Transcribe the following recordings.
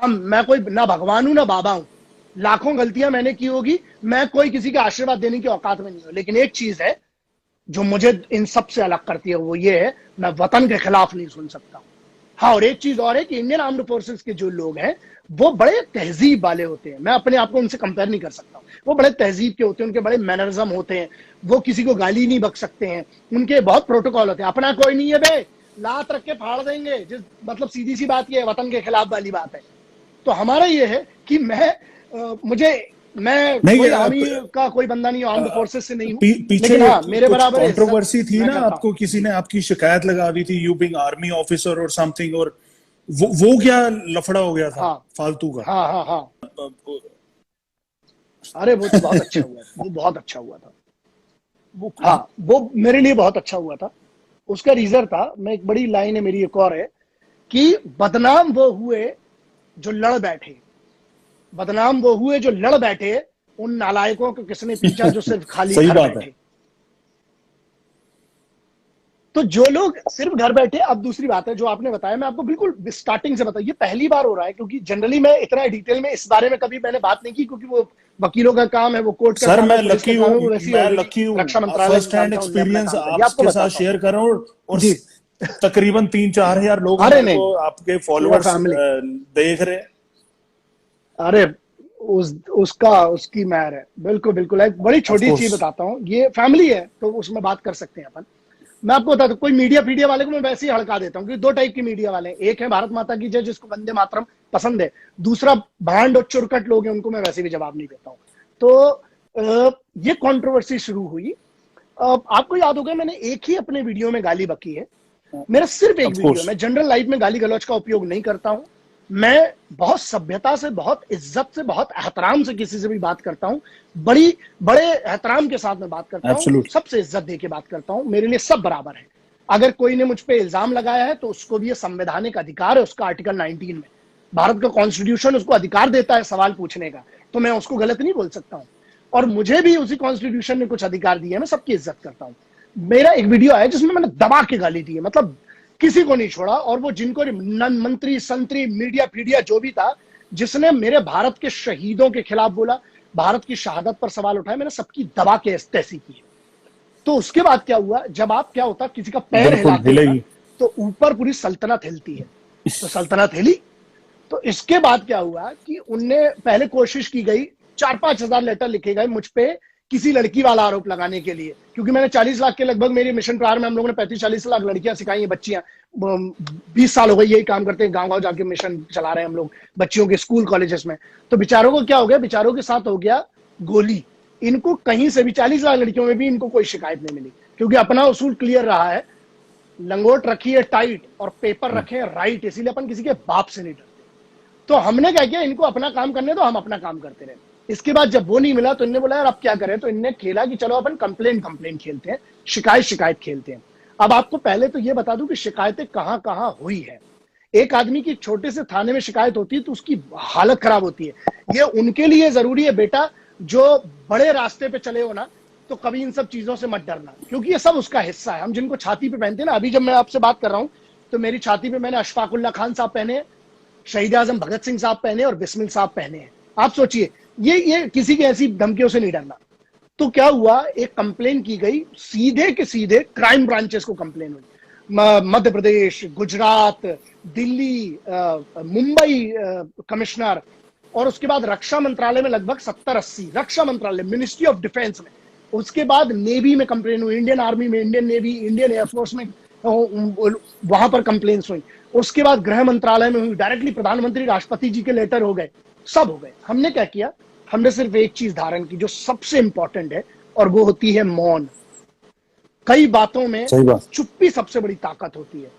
मैं कोई ना भगवान हूं ना बाबा हूं, लाखों गलतियां मैंने की होगी, मैं कोई किसी का आशीर्वाद देने की औकात में नहीं हूं। लेकिन एक चीज है जो मुझे इन सब से अलग करती है, वो ये है, मैं वतन के खिलाफ नहीं सुन सकता। हाँ, और एक चीज और है कि इंडियन आर्म्ड फोर्सेस के जो लोग हैं वो बड़े तहजीब वाले होते हैं। मैं अपने आप को उनसे कंपेयर नहीं कर सकता। वो बड़े तहजीब के होते हैं, उनके बड़े मैनरिज्म होते हैं, वो किसी को गाली नहीं बक सकते हैं, उनके बहुत प्रोटोकॉल होते हैं। अपना कोई नहीं है बे, लात रख के फाड़ देंगे, जिस मतलब सीधी सी बात ये है, वतन के खिलाफ वाली बात है। तो हमारा ये है कि मैं कोई आर्मी का कोई बंदा नहीं हूं, आर्म्ड फोर्सेस से नहीं हूं, पीछे लेकिन हाँ मेरे बराबर कंट्रोवर्सी थी ना, आपको किसी ने आपकी शिकायत लगा दी थी, यू बीइंग आर्मी ऑफिसर और समथिंग, और वो क्या लफड़ा हो गया था? हाँ, फालतू का। हाँ। अरे वो तो बहुत अच्छा हुआ, वो बहुत अच्छा हुआ था वो। हाँ, वो मेरे लिए बहुत अच्छा हुआ था। उसका रीजन था, मैं एक बड़ी लाइन है मेरी एक और है कि बदनाम वो हुए जो लड़ बैठे, बदनाम वो हुए जो लड़ बैठे, उन नालायकों को किसने पीछा जो सिर्फ खाली घर बैठे। तो जो लोग सिर्फ घर बैठे, अब दूसरी बात है जो आपने बताया, मैं आपको बिल्कुल स्टार्टिंग से बताया, ये पहली बार हो रहा है, क्योंकि जनरली मैं इतना डिटेल में इस बारे में कभी मैंने बात नहीं की, क्योंकि वो वकीलों का काम है, वो कोर्ट का काम है, पुलिस का काम है, वो वैसी रक्षा मंत्रालय फर्स्ट हैंड एक्सपीरियंस आपके साथ शेयर कर रहा हूं, और तकरीबन 3-4 हजार लोग आपके फॉलोअर्स देख रहे हैं। अरे उसकी महर है, बिल्कुल बिल्कुल। एक बड़ी छोटी चीज बताता हूँ, ये फैमिली है तो उसमें बात कर सकते हैं अपन। मैं आपको बताता हूँ, कोई मीडिया वाले को मैं वैसे ही हड़का देता हूँ, क्योंकि 2 टाइप की मीडिया वाले हैं। एक है भारत माता की जय, जिसको वंदे मातरम पसंद है, दूसरा भांड और चुरकट लोग हैं, उनको मैं वैसे भी जवाब नहीं देता हूँ। तो ये कंट्रोवर्सी शुरू हुई। आपको याद होगा मैंने एक ही अपने वीडियो में गाली बकी है, मेरा सिर्फ एक वीडियो। मैं जनरल लाइफ में गाली गलौज का उपयोग नहीं करता हूं, मैं बहुत सभ्यता से, बहुत इज्जत से, बहुत एहतराम से किसी से भी बात करता हूं, बड़े एहतराम के साथ में बात करता हूं, सबसे इज्जत दे के बात करता हूं। मेरे लिए सब बराबर है। अगर कोई ने मुझ पे इल्जाम लगाया है तो उसको भी ये संवैधानिक अधिकार है, उसका आर्टिकल 19 में भारत का कॉन्स्टिट्यूशन उसको अधिकार देता है सवाल पूछने का, तो मैं उसको गलत नहीं बोल सकता हूं। और मुझे भी उसी कॉन्स्टिट्यूशन ने कुछ अधिकार दिए, मैं सबकी इज्जत करता हूं। मेरा एक वीडियो है जिसमें मैंने दबा के गाली दी है, मतलब किसी को नहीं छोड़ा। और वो जिनको मंत्री संतरी मीडिया फीडिया जो भी था, जिसने मेरे भारत के शहीदों के खिलाफ बोला, भारत की शहादत पर सवाल उठाए, मैंने सबकी दबा के तहसी की। तो उसके बाद क्या हुआ, जब आप क्या होता किसी का पैर हिलाते हो तो ऊपर पूरी सल्तनत हिलती है, तो सल्तनत हिली। तो इसके बाद क्या हुआ कि उनने पहले कोशिश की गई, 4-5 हजार लेटर लिखे गए मुझ पे किसी लड़की वाला आरोप लगाने के लिए, क्योंकि मैंने 40 लाख के लगभग, मेरी मिशन प्रार में हम लोगों ने 35-40 लाख लड़कियां सिखाई हैं, बच्चियां 20 साल हो गए यही काम करते हैं, गांव-गांव जाके मिशन चला रहे हैं हम लोग बच्चियों के स्कूल कॉलेजेस में। तो बेचारों को क्या हो गया, बेचारों के साथ हो गया गोली। इनको कहीं से भी 40 लाख लड़कियों में भी इनको कोई शिकायत नहीं मिली, क्योंकि अपना उसूल क्लियर रहा है, लंगोट रखी है टाइट और पेपर रखे हैं राइट, इसीलिए अपन किसी के बाप से नहीं डरते। तो हमने क्या किया, इनको अपना काम करने दो, हम अपना काम करते रहे। इसके बाद जब वो नहीं मिला तो इनने बोला यार अब क्या करें, तो इनने खेला कि चलो अपन कंप्लेंट खेलते हैं, शिकायत खेलते हैं। अब आपको पहले तो ये बता दूं कि शिकायतें कहां कहां हुई है। एक आदमी की छोटे से थाने में शिकायत होती है तो उसकी हालत खराब होती है। ये उनके लिए जरूरी है बेटा जो बड़े रास्ते पे चले हो ना, तो कभी इन सब चीजों से मत डरना, क्योंकि ये सब उसका हिस्सा है। हम जिनको छाती पे पहनते हैं ना, अभी जब मैं आपसे बात कर रहा हूं तो मेरी छाती पे मैंने अशफाकुल्ला खान साहब पहने, शहीद आजम भगत सिंह साहब पहने और बिस्मिल साहब पहने हैं। आप सोचिए, ये किसी की ऐसी धमकियों से नहीं डरना। तो क्या हुआ, एक कंप्लेन की गई, सीधे के सीधे क्राइम ब्रांचेस को कंप्लेन हुई, मध्य प्रदेश, गुजरात, दिल्ली, मुंबई कमिश्नर, और उसके बाद रक्षा मंत्रालय में लगभग 70-80, रक्षा मंत्रालय मिनिस्ट्री ऑफ डिफेंस में, उसके बाद नेवी में कंप्लेन हुई, इंडियन आर्मी में, इंडियन नेवी, इंडियन एयरफोर्स में, वहां पर कंप्लेन्स हुई। उसके बाद गृह मंत्रालय में हुई, डायरेक्टली प्रधानमंत्री राष्ट्रपति जी के लेटर हो गए, सब हो गए। हमने क्या किया, हमने सिर्फ एक चीज धारण की जो सबसे इंपॉर्टेंट है, और वो होती है मौन। कई बातों में चुप्पी सबसे बड़ी ताकत होती है।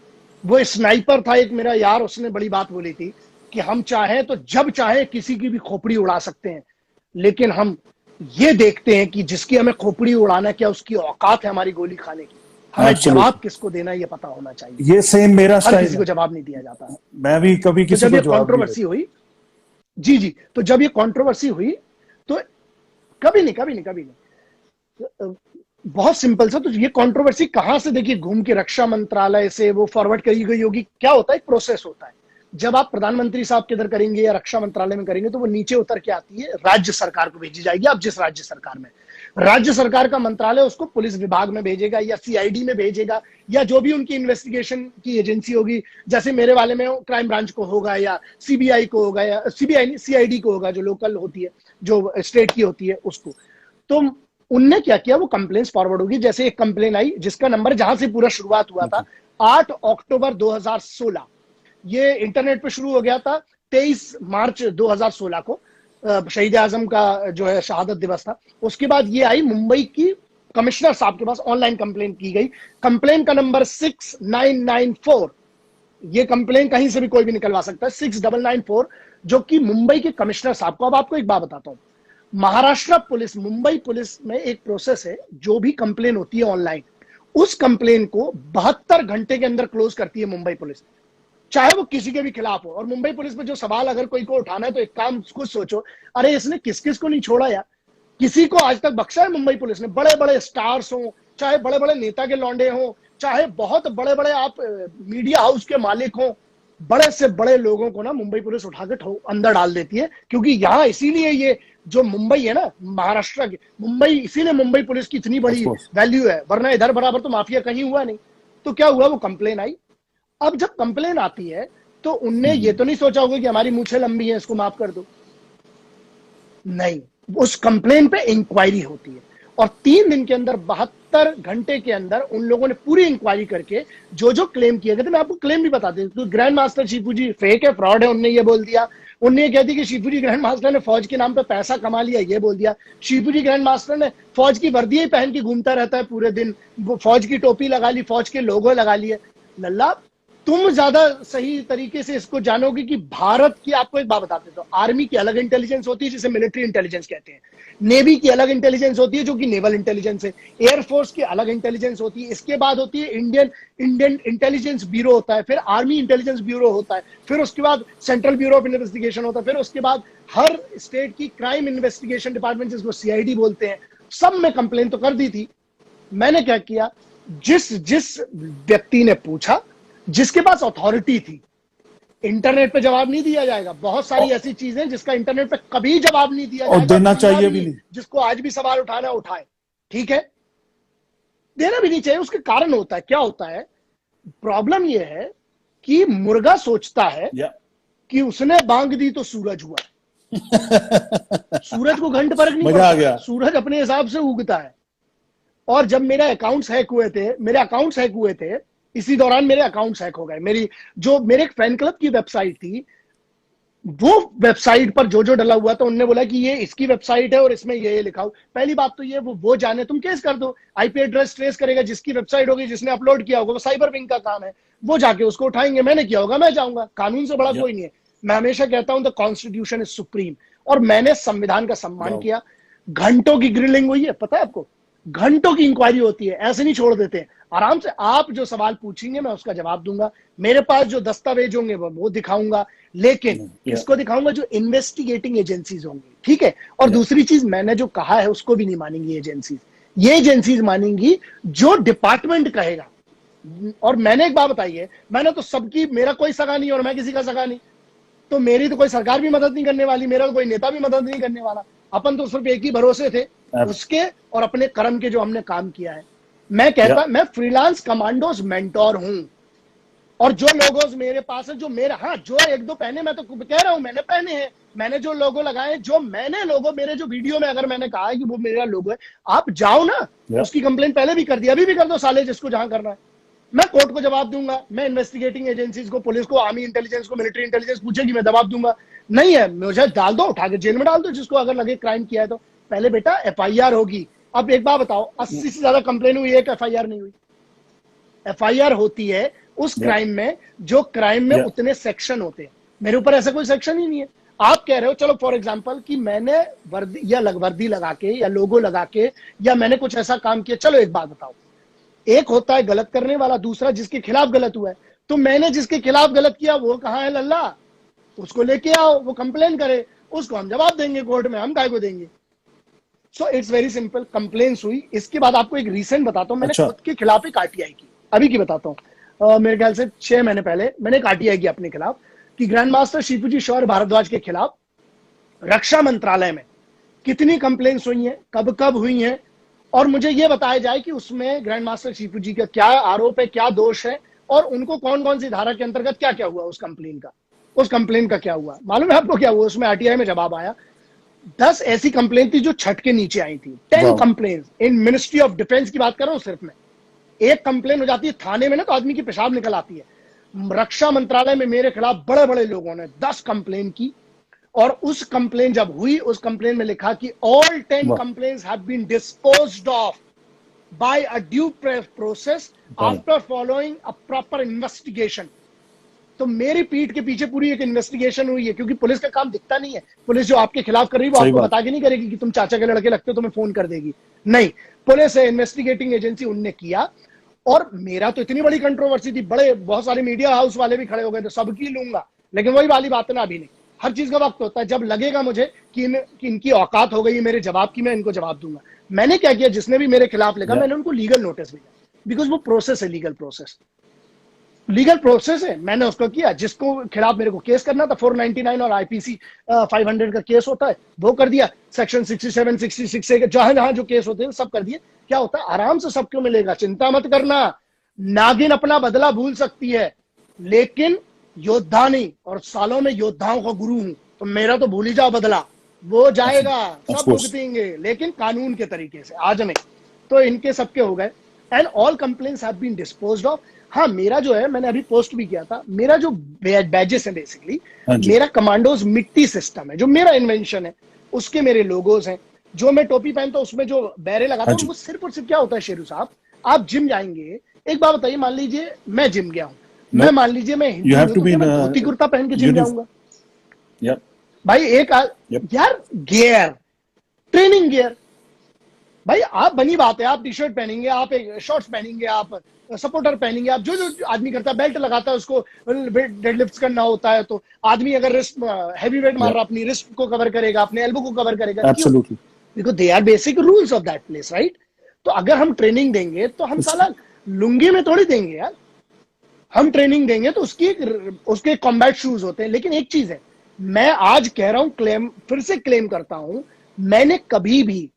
वो स्नाइपर था एक मेरा यार, उसने बड़ी बात बोली थी कि हम चाहें तो जब चाहे किसी की भी खोपड़ी उड़ा सकते हैं, लेकिन हम ये देखते हैं कि जिसकी हमें खोपड़ी उड़ाना, क्या उसकी औकात है हमारी गोली खाने की, हमें जवाब किसको देना ये पता होना चाहिए। ये सेम मेरा स्टाइल, किसी को जवाब नहीं दिया जाता। मैं भी कभी किसी को जवाब कंट्रोवर्सी हुई, जी, तो जब ये कंट्रोवर्सी हुई तो कभी नहीं, बहुत सिंपल सा। तो ये कंट्रोवर्सी कहां से, देखिए, घूम के रक्षा मंत्रालय से वो फॉरवर्ड करी गई होगी। क्या होता है, एक प्रोसेस होता है, जब आप प्रधानमंत्री साहब के इधर करेंगे या रक्षा मंत्रालय में करेंगे तो वो नीचे उतर के आती है, राज्य सरकार को भेजी जाएगी। अब जिस राज्य सरकार में, राज्य सरकार का मंत्रालय उसको पुलिस विभाग में भेजेगा या सीआईडी में भेजेगा, या जो भी उनकी इन्वेस्टिगेशन की एजेंसी होगी, जैसे मेरे वाले में क्राइम ब्रांच को होगा या सीबीआई को होगा या सीबीआई सीआईडी को होगा, जो लोकल होती है, जो स्टेट की होती है उसको। तो उनने क्या किया, वो कंप्लेंट्स फॉरवर्ड होगी। जैसे एक कंप्लेन आई जिसका नंबर, जहां से पूरा शुरुआत हुआ था 8 अक्टूबर 2016, ये इंटरनेट पे शुरू हो गया था 23 मार्च 2016 को, शहीद आजम का जो है शहादत दिवस था। उसके बाद ये आई मुंबई की कमिश्नर साहब के पास, ऑनलाइन कंप्लेन की गई। कंप्लेन का नंबर 6994, ये कंप्लेन कहीं से भी कोई भी निकलवा सकता है, 6994, जो कि मुंबई के कमिश्नर साहब को। अब आपको एक बात बताता हूं, महाराष्ट्र पुलिस, मुंबई पुलिस में एक प्रोसेस है, जो भी कंप्लेन होती है ऑनलाइन, उस कंप्लेन को 72 घंटे के अंदर क्लोज करती है मुंबई पुलिस, चाहे वो किसी के भी खिलाफ हो। और मुंबई पुलिस में जो सवाल अगर कोई को उठाना है तो एक काम खुद सोचो, अरे इसने किस किस को नहीं छोड़ा यार, किसी को आज तक बख्शा है मुंबई पुलिस ने? बड़े बड़े स्टार्स हो, चाहे बड़े बड़े नेता के लौंडे हो, चाहे बहुत बड़े बड़े आप मीडिया हाउस के मालिक हो, बड़े से बड़े लोगों को ना मुंबई पुलिस उठा के अंदर डाल देती है। क्योंकि यहाँ इसीलिए ये जो मुंबई है ना, महाराष्ट्र की मुंबई, इसीलिए मुंबई पुलिस की इतनी बड़ी वैल्यू है, वरना इधर बराबर तो माफिया कहीं हुआ नहीं। तो क्या हुआ, वो कंप्लेन आई। अब जब कंप्लेन आती है तो उनने ये तो नहीं सोचा होगा कि हमारी मूछें लंबी है, इसको माफ कर दो, नहीं, उस कंप्लेन पे इंक्वायरी होती है और 3 दिन के अंदर, 72 घंटे के अंदर उन लोगों ने पूरी इंक्वायरी करके जो जो क्लेम किए गए थे, मैं आपको क्लेम भी बता दें, तो ग्रैंड मास्टर शिपू जी फेक है, फ्रॉड है, उनने ये बोल दिया। उनने ये कह दी कि शिपू जी ग्रैंड मास्टर ने फौज के नाम पे पैसा कमा लिया, ये बोल दिया। शिपू जी ग्रैंड मास्टर ने फौज की वर्दी ही पहन के घूमता रहता है पूरे दिन, वो फौज की टोपी लगा ली, फौज के लोगो लगा लिए। लल्ला, तुम ज्यादा सही तरीके से इसको जानोगे कि भारत की, आपको एक बात बताते तो, आर्मी की अलग इंटेलिजेंस होती है जिसे मिलिट्री इंटेलिजेंस कहते हैं, नेवी की अलग इंटेलिजेंस होती है जो कि नेवल इंटेलिजेंस है, एयरफोर्स की अलग इंटेलिजेंस होती है, इसके बाद होती है इंडियन इंटेलिजेंस ब्यूरो होता है, फिर आर्मी इंटेलिजेंस ब्यूरो होता है, फिर उसके बाद सेंट्रल ब्यूरो ऑफ इन्वेस्टिगेशन होता है, फिर उसके बाद हर स्टेट की क्राइम इन्वेस्टिगेशन डिपार्टमेंट, जिसको सीआईडी बोलते हैं। सब में कंप्लेन तो कर दी थी। मैंने क्या किया, जिस व्यक्ति ने पूछा, जिसके पास अथॉरिटी थी, इंटरनेट पे जवाब नहीं दिया जाएगा। बहुत सारी ऐसी चीजें जिसका इंटरनेट पे कभी जवाब नहीं दिया जाएगा, और देना चाहिए भी नहीं। जिसको आज भी सवाल उठाना उठाए, ठीक है, देना भी नहीं चाहिए। उसके कारण होता है, क्या होता है, प्रॉब्लम यह है कि मुर्गा सोचता है कि उसने बांग दी तो सूरज हुआ। सूरज को घंटे फर्क नहीं पड़ता, सूरज अपने हिसाब से उगता है। और जब मेरे अकाउंट्स हैक हुए थे, इसी दौरान मेरे अकाउंट्स हैक हो गए। मेरे एक फैन क्लब की वेबसाइट थी, वो वेबसाइट पर जो डला हुआ था, उनने बोला कि ये इसकी वेबसाइट है और इसमें ये लिखा हो। पहली बात तो ये, वो जाने, तुम केस कर दो, आईपी एड्रेस ट्रेस करेगा, जिसकी वेबसाइट होगी, जिसने अपलोड किया होगा, वो साइबर विंग का काम है, वो जाके उसको उठाएंगे। मैंने किया होगा, मैं जाऊंगा, कानून से बड़ा कोई नहीं है। मैं हमेशा कहता हूं द कॉन्स्टिट्यूशन इज सुप्रीम, और मैंने संविधान का सम्मान किया। घंटों की ग्रिलिंग हुई है, पता है आपको, घंटों की इंक्वायरी होती है, ऐसे नहीं छोड़ देते। आराम से आप जो सवाल पूछेंगे मैं उसका जवाब दूंगा, मेरे पास जो दस्तावेज होंगे वो दिखाऊंगा, लेकिन इसको दिखाऊंगा जो इन्वेस्टिगेटिंग एजेंसीज होंगी, ठीक है। और दूसरी चीज, मैंने जो कहा है उसको भी नहीं मानेंगी एजेंसीज, ये एजेंसीज मानेंगी जो डिपार्टमेंट कहेगा। और मैंने एक बात बताई है, मैंने तो सबकी, मेरा कोई सगा नहीं और मैं किसी का सगा नहीं, तो मेरी तो कोई सरकार भी मदद नहीं करने वाली, मेरा तो कोई नेता भी मदद नहीं करने वाला। अपन तो सिर्फ एक ही भरोसे थे, उसके और अपने कर्म के, जो हमने काम किया है। मैं कहता, मैं फ्रीलांस कमांडोज मेंटोर हूं, और जो लोगोज मेरे पास है, जो मेरा, हाँ, जो 1-2 पहने, मैं तो कह रहा हूं मैंने पहने हैं, मैंने जो लोगो लगाए, जो मैंने लोगो, मेरे जो वीडियो में अगर मैंने कहा है कि वो मेरा लोगो है, आप जाओ ना, उसकी कंप्लेन पहले भी कर दी, अभी भी कर दो साले, जिसको जहां करना है। मैं कोर्ट को जवाब दूंगा, मैं इन्वेस्टिगेटिंग एजेंसीज को, पुलिस को, आर्मी इंटेलिजेंस को, मिलिट्री इंटेलिजेंस पूछेगी, मैं जवाब दूंगा। नहीं है, मुझे डाल दो, उठा के जेल में डाल दो, जिसको अगर लगे क्राइम किया है तो। पहले बेटा एफआईआर होगी। अब एक बात बताओ, 80 से ज्यादा कंप्लेन हुई, एक एफआईआर नहीं हुई। एफआईआर होती है उस क्राइम में, जो क्राइम में उतने सेक्शन होते हैं। मेरे ऊपर ऐसा कोई सेक्शन ही नहीं है। आप कह रहे हो, चलो फॉर एग्जांपल कि मैंने वर्दी लगा के या लोगो लगा के, या मैंने कुछ ऐसा काम किया। चलो एक बात बताओ, एक होता है गलत करने वाला, दूसरा जिसके खिलाफ गलत हुआ है। तो मैंने जिसके खिलाफ गलत किया वो कहां है लल्ला, उसको लेके आओ, वो कंप्लेन करे, उसको हम जवाब देंगे कोर्ट में, हम काय को देंगे। So it's very simple. Complaints हुई। इसके बाद आपको एक रीसेंट बताता हूं, मैंने खुद के खिलाफ एक आरटीआई की, अभी की बताता हूं, मेरे ख्याल से 6 महीने पहले मैंने एक आरटीआई की अपने खिलाफ। कि ग्रैंड मास्टर शिपूजी शौर्य भारद्वाज के खिलाफ रक्षा मंत्रालय में कितनी कंप्लेंट्स हुई हैं, कब कब हुई हैं, और मुझे यह बताया जाए कि उसमें ग्रैंड मास्टर शिपूजी का क्या आरोप है, क्या दोष है, और उनको कौन कौन सी धारा के अंतर्गत क्या क्या हुआ उस कंप्लेन का क्या हुआ। मालूम है आपको क्या हुआ? उसमें आरटीआई में जवाब आया 10 ऐसी कंप्लेन थी जो छठ के नीचे आई थी। 10 complain in ministry of defence की बात कर रहा हूं सिर्फ मैं। एक कंप्लेन हो जाती है थाने में ना, तो आदमी की पेशाब निकल आती है। रक्षा मंत्रालय में मेरे खिलाफ बड़े बड़े लोगों ने 10 कंप्लेन की, और उस कंप्लेन जब हुई, उस कंप्लेन में लिखा कि all 10 complaints have been disposed of by a due process after following a proper investigation. तो मेरी पीठ के पीछे पूरी एक इन्वेस्टिगेशन हुई है, क्योंकि पुलिस का काम दिखता नहीं है। पुलिस जो आपके खिलाफ कर रही है वो आपको बता के नहीं करेगी कि तुम चाचा के लड़के लगते हो, तुम्हें फोन कर देगी। नहीं, पुलिस है, इन्वेस्टिगेटिंग एजेंसी, उनने किया। और मेरा तो इतनी बड़ी कंट्रोवर्सी थी, बहुत सारे मीडिया हाउस वाले भी खड़े हो गए, तो सबकी लूंगा, लेकिन वही वाली बात है ना, अभी नहीं। हर चीज का वक्त होता है, जब लगेगा मुझे कि इनकी औकात हो गई है मेरे जवाब की, मैं इनको जवाब दूंगा। मैंने क्या किया, जिसने भी मेरे खिलाफ लिखा मैंने उनको लीगल नोटिस भेजा, बिकॉज वो प्रोसेस है, लीगल प्रोसेस है। मैंने उसको किया, जिसको खिलाफ मेरे को केस करना था 499 और आईपीसी 500 का केस होता है, वो कर दिया। सेक्शन 67, 66 से जहां जहां जो केस होते हैं सब कर दिए। क्या होता है, आराम से सबको मिलेगा, चिंता मत करना। नागिन अपना बदला भूल सकती है, लेकिन योद्धा नहीं, और सालों में योद्धाओं का गुरु हूं, तो मेरा तो भूल ही जाओ बदला, वो जाएगा, सब भुगतेंगे, लेकिन कानून के तरीके से, आज नहीं। तो इनके सबके हो गए, and all complaints have been disposed of. हाँ, मेरा जो है, मैंने अभी पोस्ट भी किया था, मेरा जो बैजेस है बेसिकली, मेरा कमांडोज मिट्टी सिस्टम है, जो मेरा इन्वेंशन है, उसके मेरे लोगोज हैं। जो मैं टोपी पहनता हूं उसमें जो बैरे लगाता हूं, वो सिर्फ और सिर्फ क्या होता है शेरू साहब, आप जिम जाएंगे, एक बात बताइए, मान लीजिए मैं जिम गया हूं, मैं मान लीजिए मैं हिंदू हूं, तो धोती कुर्ता पहन के जिम जाऊंगा भाई। यार गियर, ट्रेनिंग गियर, भाई आप बनी बात है, आप टी शर्ट पहनेंगे, आप एक शॉर्ट्स पहनेंगे, आप सपोर्टर पहनेंगे, आप जो जो आदमी करता है, बेल्ट लगाता है, उसको डेडलिफ्ट करना होता है, तो आदमी अगर रिस्ट हैवी वेट मार रहा, अपनी रिस्ट को कवर करेगा, अपने एल्बो को कवर करेगा, because they are basic rules of that place, right. तो अगर हम ट्रेनिंग देंगे तो हम साला लुंगी में थोड़ी देंगे यार, हम ट्रेनिंग देंगे तो उसके कॉम्बैट शूज होते हैं। लेकिन एक चीज है, मैं आज कह रहा हूं, फिर से क्लेम करता हूं, मैंने कभी भी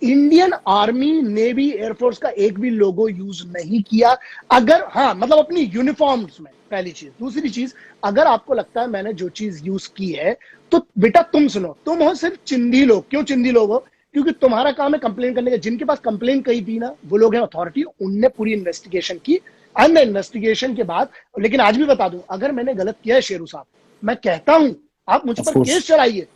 इंडियन आर्मी, नेवी, एयरफोर्स का एक भी लोगो यूज नहीं किया। अगर हाँ, मतलब अपनी यूनिफॉर्म्स में, पहली चीज। दूसरी चीज, अगर आपको लगता है मैंने जो चीज यूज की है, तो बेटा तुम सुनो, तुम हो सिर्फ चिंदी लोग। क्यों चिंदी लोग हो? क्योंकि तुम्हारा काम है कंप्लेन करने का। जिनके पास कंप्लेन कही थी ना, वो लोग हैं अथॉरिटी, उनने पूरी इन्वेस्टिगेशन की। एंड इन्वेस्टिगेशन के बाद, लेकिन आज भी बता दूं, अगर मैंने गलत किया है शेरू साहब, मैं कहता हूं आप मुझ पर केस चढ़ाइए,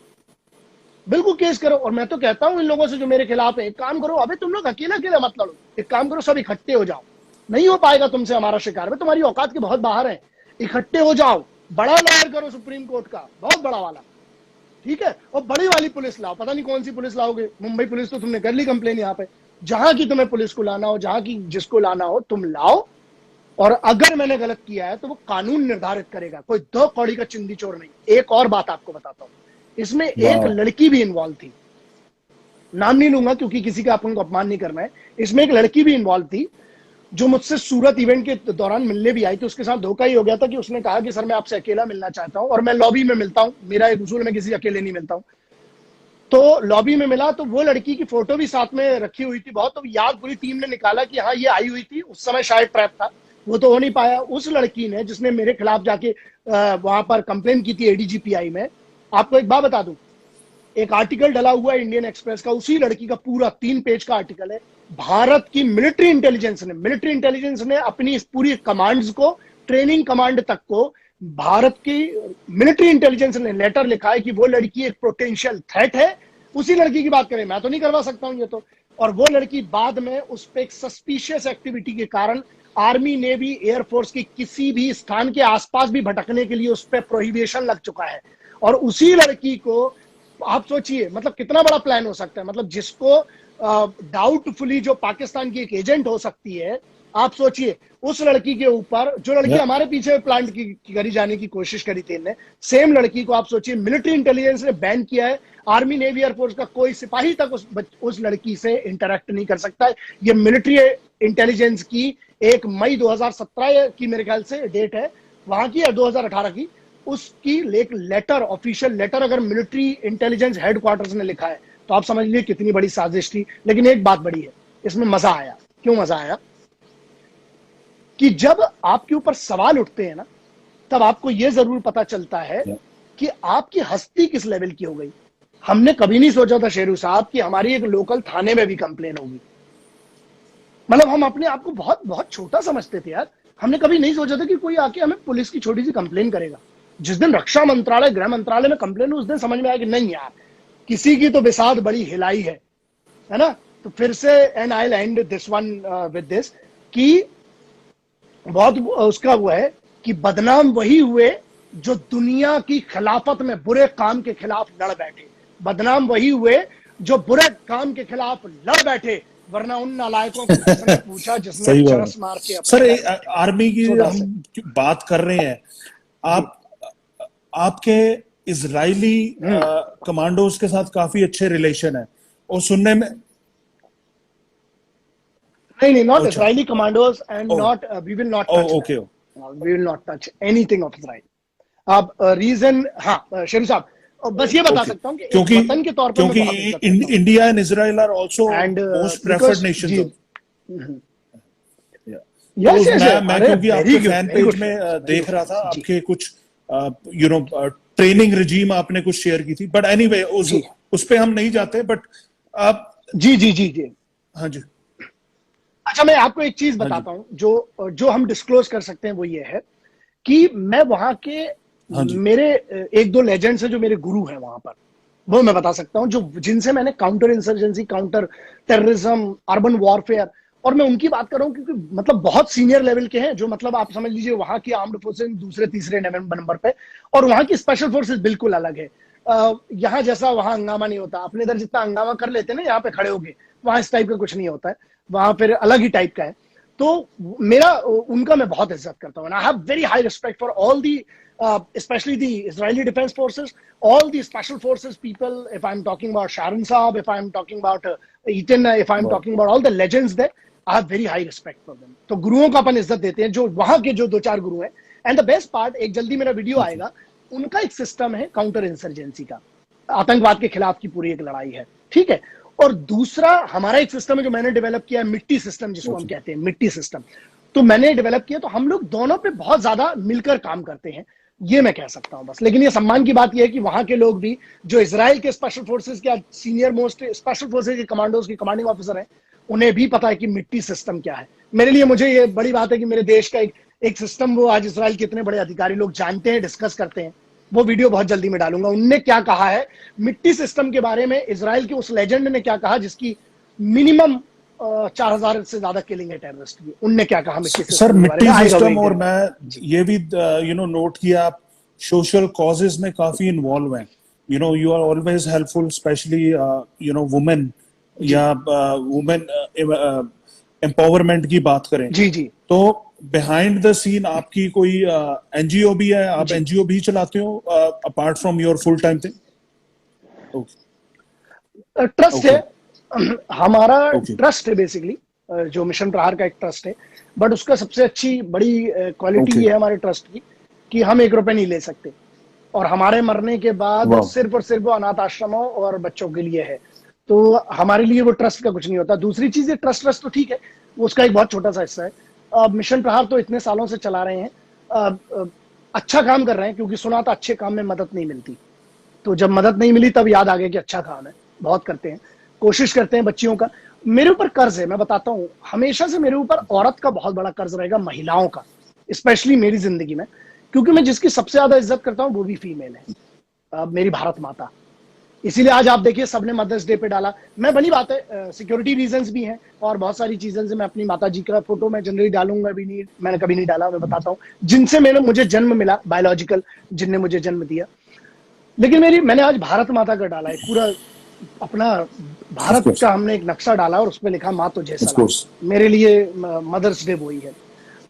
बिल्कुल केस करो। और मैं तो कहता हूं इन लोगों से जो मेरे खिलाफ है, एक काम करो, अबे तुम लोग अकेला अकेला मत लड़ो, एक काम करो, सब इकट्ठे हो जाओ। नहीं हो पाएगा तुमसे हमारा शिकार, में तुम्हारी औकात के बहुत बाहर है, इकट्ठे हो जाओ, बड़ा लॉयर करो सुप्रीम कोर्ट का, बहुत बड़ा वाला, ठीक है। और बड़ी वाली पुलिस लाओ, पता नहीं कौन सी पुलिस लाओगे, मुंबई पुलिस तो तुमने कर ली कंप्लेन यहाँ पे। जहां की तुम्हें पुलिस को लाना हो, जहां की जिसको लाना हो तुम लाओ, और अगर मैंने गलत किया है तो वो कानून निर्धारित करेगा, कोई दो कौड़ी का चिंदी चोर नहीं। एक और बात आपको बताता हूं, इसमें एक लड़की भी इन्वॉल्व थी, नाम नहीं लूंगा क्योंकि किसी का अपन को अपमान नहीं करना है। इसमें एक लड़की भी इन्वॉल्व थी, जो मुझसे सूरत इवेंट के दौरान मिलने भी आई थी। उसके साथ धोखा ही हो गया था कि उसने कहा कि सर मैं आपसे अकेला मिलना चाहता हूं, और मैं लॉबी में मिलता हूं, मेरा एक उसूल, मैं किसी अकेले नहीं मिलता हूं। तो लॉबी में मिला, तो वो लड़की की फोटो भी साथ में रखी हुई थी बहुत, तो याद पूरी टीम ने निकाला कि हाँ ये आई हुई थी, उस समय शायद ट्रैप था, वो तो हो नहीं पाया। उस लड़की ने, जिसने मेरे खिलाफ जाके वहां पर कंप्लेन की थी एडीजीपीआई में, आपको एक बात बता दूं, एक आर्टिकल डला हुआ है इंडियन एक्सप्रेस का, उसी लड़की का पूरा 3 पेज का आर्टिकल है। भारत की मिलिट्री इंटेलिजेंस ने अपनी इस पूरी कमांड्स को, ट्रेनिंग कमांड तक को, भारत की मिलिट्री इंटेलिजेंस ने लेटर लिखा है कि वो लड़की एक पोटेंशियल थ्रेट है। उसी लड़की की बात करें, मैं तो नहीं करवा सकता हूं ये तो। और वो लड़की बाद में उस पर एक सस्पिशियस एक्टिविटी के कारण आर्मी, नेवी, एयरफोर्स की किसी भी स्थान के आसपास भी भटकने के लिए उस पर प्रोहिबिशन लग चुका है। और उसी लड़की को, आप सोचिए मतलब कितना बड़ा प्लान हो सकता है, मतलब जिसको डाउटफुली जो पाकिस्तान की एक एजेंट हो सकती है, आप सोचिए उस लड़की के ऊपर, जो लड़की हमारे पीछे प्लांट की करी जाने की कोशिश करी थी इनने, सेम लड़की को आप सोचिए मिलिट्री इंटेलिजेंस ने बैन किया है। आर्मी, नेवी, एयरफोर्स का कोई सिपाही तक उस लड़की से इंटरेक्ट नहीं कर सकता है। ये मिलिट्री इंटेलिजेंस की 1 मई 2017 की मेरे ख्याल से डेट है वहां की, या 2018 की, उसकी एक लेटर, ऑफिशियल लेटर अगर मिलिट्री इंटेलिजेंस हेडक्वार्टर्स ने लिखा है तो आप समझ लीजिए कितनी बड़ी साजिश थी। लेकिन एक बात बड़ी है, इसमें मजा आया। क्यों मजा आया? कि जब आपके ऊपर सवाल उठते हैं ना, तब आपको यह जरूर पता चलता है कि आपकी हस्ती किस लेवल की हो गई। हमने कभी नहीं सोचा था शेरू साहब कि हमारी एक लोकल थाने में भी कंप्लेन होगी। मतलब हम अपने आप को बहुत बहुत छोटा समझते थे यार। हमने कभी नहीं सोचा था कि कोई आके हमें पुलिस की छोटी सी कंप्लेन करेगा। जिस दिन रक्षा मंत्रालय, गृह मंत्रालय में कंप्लेन हुई, उस दिन समझ में आया कि नहीं यार, किसी की तो बिसात बड़ी हिलाई है ना। तो फिर से, and I will and this one with this, कि बहुत उसका वो है कि बदनाम वही हुए जो दुनिया की खिलाफत में बुरे काम के खिलाफ लड़ बैठे। बदनाम वही हुए जो बुरे काम के खिलाफ लड़ बैठे, वरना उन नालायकों को किसने पूछा जिसने चरस मार के। सर, आर्मी की हम बात कर रहे हैं, आपके इजरायली कमांडोज के साथ काफी अच्छे रिलेशन है और सुनने में नहीं, not Israeli commandos and not, we will not touch, okay, we will not touch anything of Israel. अब रीजन, हाँ शेरू साहब, बस ये बता सकता हूँ कि क्योंकि वतन के तौर पर क्योंकि India and Israel are also most preferred nations. मैं क्योंकि आपके फैन पेज में देख रहा था, आपके कुछ ट्रेनिंग रिजीम आपने कुछ शेयर की थी, बट एनीवे उस पे हम नहीं जाते। बट आप जी हाँ जी, अच्छा, मैं आपको एक चीज बताता हूं जो हम डिस्क्लोज कर सकते हैं, वो ये है कि मैं वहां के मेरे एक दो लेजेंड्स हैं जो मेरे गुरु हैं वहां पर, वो मैं बता सकता हूं, जो जिनसे मैंने counter insurgency, counter terrorism, urban warfare, और मैं उनकी बात कर रहा हूं क्योंकि मतलब बहुत सीनियर लेवल के हैं, जो मतलब आप समझ लीजिए वहां की आर्म्ड फोर्सेस दूसरे तीसरे नंबर पे, और वहां की स्पेशल फोर्सेस बिल्कुल अलग है। यहाँ जैसा वहां हंगामा नहीं होता। अपने इधर जितना हंगामा कर लेते हैं ना यहाँ पे खड़े होके, वहां इस टाइप का कुछ नहीं होता है, वहां फिर अलग ही टाइप का है। तो मेरा उनका मैं बहुत इज्जत करता हूँ। I have very high respect for all the especially the Israeli Defense Forces, all the special forces people. If I'm talking about Sharon Saab, if I'm talking about Eaton, if I'm talking about all the legends there, I have very high respect for them. तो गुरुओं का अपन इज्जत देते हैं, जो वहां के जो दो चार गुरु हैं। एंड द बेस्ट पार्ट, एक जल्दी मेरा वीडियो आएगा, उनका एक सिस्टम है काउंटर इंसर्जेंसी का, आतंकवाद के खिलाफ की पूरी एक लड़ाई है, ठीक है। और दूसरा हमारा एक सिस्टम है जो मैंने डेवलप किया है, मिट्टी सिस्टम, जिसको हम कहते हैं मिट्टी सिस्टम। तो मैंने डेवलप किया, तो हम लोग दोनों पे बहुत ज्यादा मिलकर काम करते हैं, ये मैं कह सकता हूं बस। लेकिन ये सम्मान की बात यह है कि वहां के लोग भी, जो इजराइल के स्पेशल फोर्सेस के सीनियर मोस्ट स्पेशल फोर्सेस के कमांडोज के कमांडिंग ऑफिसर हैं, उन्हें भी पता है कि मिट्टी सिस्टम क्या है। मेरे लिए, मुझे ये बड़ी बात है कि मेरे देश का एक सिस्टम, वो आज इजराइल के इतने बड़े अधिकारी लोग जानते हैं, डिस्कस करते हैं। वो वीडियो बहुत जल्दी में डालूंगा। उनने क्या कहा है मिट्टी सिस्टम के बारे में, इजराइल के उस लेजेंड ने क्या कहा जिसकी मिनिमम 4000 से ज्यादा किलिंग है टेररिस्ट की, उनने क्या कहा मिट्टी सिस्टम? सर, मिट्टी सिस्टम, और मैं ये भी नोट किया, आप सोशल कॉजेज में काफी इन्वॉल्व हैं। You are always helpful, specially women या वुमेन एम्पावरमेंट की बात करें जी। तो बिहाइंड द सीन आपकी कोई एनजीओ भी है? आप एनजीओ भी चलाते हो apart from your full time thing? Trust है हमारा, ट्रस्ट है बेसिकली, जो मिशन प्रहार का एक ट्रस्ट है। बट उसका सबसे अच्छी बड़ी क्वालिटी ये है हमारे ट्रस्ट की कि हम 1 रुपए नहीं ले सकते, और हमारे मरने के बाद सिर्फ और सिर्फ वो अनाथ आश्रमों और बच्चों के लिए है। तो हमारे लिए वो ट्रस्ट का कुछ नहीं होता। दूसरी चीज, ये ट्रस्ट तो ठीक है, उसका एक बहुत छोटा सा हिस्सा है। मिशन प्रहार तो इतने सालों से चला रहे हैं, अच्छा काम कर रहे हैं, क्योंकि सुना था अच्छे काम में मदद नहीं मिलती। तो जब मदद नहीं मिली तब याद आ गया कि अच्छा काम है, बहुत करते हैं, कोशिश करते हैं बच्चियों का। मेरे ऊपर कर्ज है, मैं बताता हूँ, हमेशा से मेरे ऊपर औरत का बहुत बड़ा कर्ज रहेगा, महिलाओं का, स्पेशली मेरी जिंदगी में, क्योंकि मैं जिसकी सबसे ज्यादा इज्जत करता हूँ वो भी फीमेल है, मेरी भारत माता। इसीलिए आज आप देखिए सबने मदर्स डे पे डाला। मैं बनी बात है, सिक्योरिटी रीजंस भी हैं और बहुत सारी चीजें से मैं अपनी माता जी का फोटो मैं जनरली डालूंगा भी नहीं, मैंने कभी नहीं डाला। मैं बताता हूँ जिनसे मुझे जन्म मिला, बायोलॉजिकल, जिनने मुझे जन्म दिया। लेकिन मैंने आज भारत माता का डाला है, पूरा अपना भारत का हमने एक नक्शा डाला और उस पर लिखा माँ तुझे सलाम। मेरे लिए मदर्स डे वही है।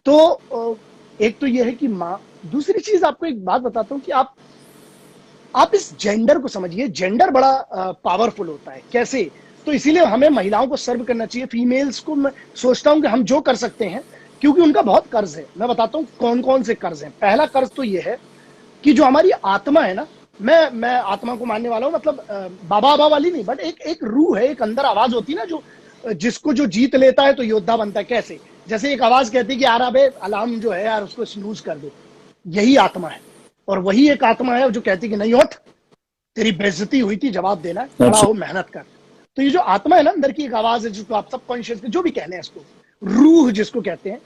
तो एक तो ये है कि माँ। दूसरी चीज आपको एक बात बताता हूँ कि आप इस जेंडर को समझिए। जेंडर बड़ा पावरफुल होता है। कैसे? तो इसीलिए हमें महिलाओं को सर्व करना चाहिए। फीमेल्स को मैं सोचता हूं कि हम जो कर सकते हैं, क्योंकि उनका बहुत कर्ज है। मैं बताता हूं कौन कौन से कर्ज हैं। पहला कर्ज तो ये है कि जो हमारी आत्मा है ना, मैं आत्मा को मानने वाला हूँ, मतलब बाबा बाबा वाली नहीं, बट एक रूह है, एक अंदर आवाज होती है ना, जो जिसको जो जीत लेता है तो योद्धा बनता है। कैसे? जैसे एक आवाज कहती है कि यार अबे अलार्म जो है यार उसको स्नूज कर दो, यही आत्मा है। और वही एक आत्मा है जो कहती है कि नहीं उठ, तेरी बेइज्जती हुई थी, जवाब देना है, खड़ा हो, मेहनत कर। तो ये जो आत्मा है ना, अंदर की एक आवाज है, जिसको आप सबकॉन्शियस जो भी कहने हैं इसको, रूह जिसको कहते हैं।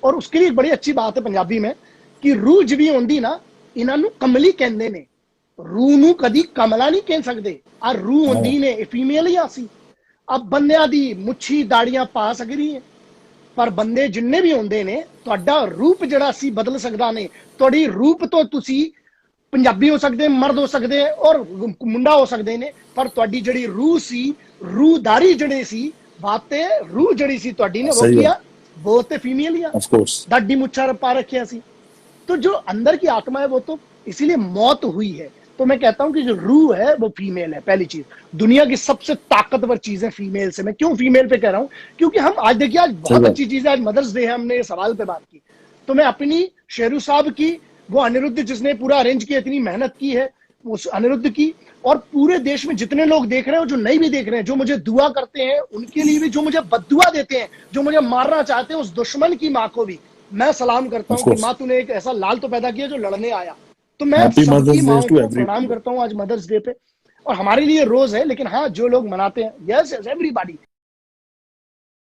और उसके लिए एक बड़ी अच्छी बात है पंजाबी में कि रूह जिवी होंदी ना, इन्हां कमली कहंदे ने, रूह नू कदी कमला नहीं कह सकते। आ रूह होंदी ने फीमेल ही आसी। अब बंदियां दी मुच्छी दाड़ियां पा सकदी है, पर बंदे जिन्ने भी होंदे ने, तुहाडा रूप जिहड़ा सी बदल सकदा ने। तुहाडी रूप तो तुसी पंजाबी हो सकते, मर्द हो सकते और मुंडा हो सकते ने, पर तुहाडी जिहड़ी रूह सी, रूहदारी जिहड़ी सी, बातें रूह जिहड़ी सी तुहाडी ने, वो किया, वो ते फीमेल ही आ, दाढ़ी मुच्छा पा रखिया सी। तो जो अंदर की आत्मा है वो तो इसीलिए मौत हुई है। तो मैं कहता हूं कि जो रूह है वो फीमेल है। पहली चीज, दुनिया की सबसे ताकतवर चीज है फीमेल से। मैं क्यों फीमेल पे कह रहा हूं? क्योंकि हम आज देखिए, आज बहुत अच्छी चीज है, आज मदर्स डे है, हमने ये सवाल पे बात की, तो मैं अपनी शेरू साहब की, वो अनिरुद्ध जिसने पूरा अरेंज किया, इतनी मेहनत की है, उस अनिरुद्ध की, और पूरे देश में जितने लोग देख रहे हैं, जो नहीं भी देख रहे हैं, जो मुझे दुआ करते हैं उनके लिए भी, जो मुझे बद्दुआ देते हैं, जो मुझे मारना चाहते हैं, उस दुश्मन की माँ को भी मैं सलाम करता हूँ कि माँ तूने एक ऐसा लाल तो पैदा किया जो लड़ने आया। तो मैं सबकी माँ को प्रणाम करता हूँ आज मदर्स डे पे। और हमारे लिए रोज है, लेकिन हाँ जो लोग मनाते हैं, यस यस एवरीबॉडी,